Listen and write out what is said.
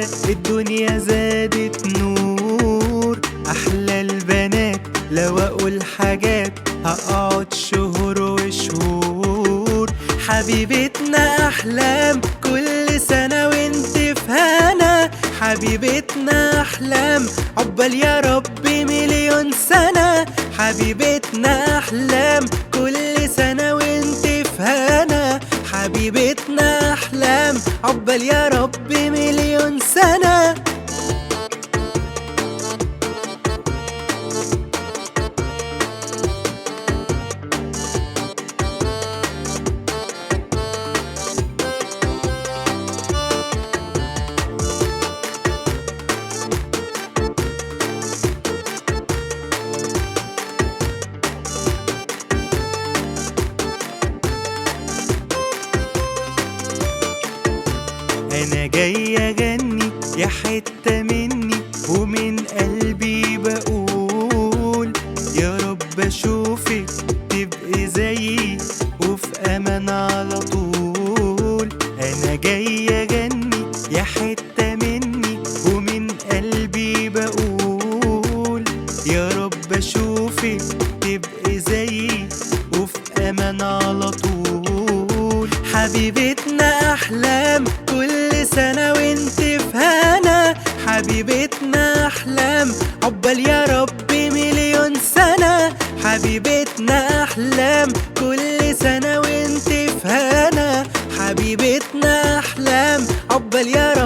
الدنيا زادت نور. أحلى البنات لو أقول حاجات هقعد شهور وشهور. حبيبتنا أحلام كل سنة وانت في هنا. حبيبتنا أحلام عقبال يا رب مليون سنة. حبيبتنا أحلام كل سنة وانت في هنا. حبيبتنا أحلام عقبال يا رب مليون سنة. أنا جاي أغني يا حتة مني ومن قلبي بقول يا رب أشوفك تبقي زيي وفي أمان على طول. أنا جاي أغني يا حتة مني ومن قلبي بقول يا رب أشوفك تبقي زيي وفي أمان على طول. حبيبتنا أحلام كل سنة وانت في هنا. حبيبتنا أحلام عقبال يا رب مليون سنة. حبيبتنا أحلام كل سنة وانت في هنا. حبيبتنا أحلام عقبال يا رب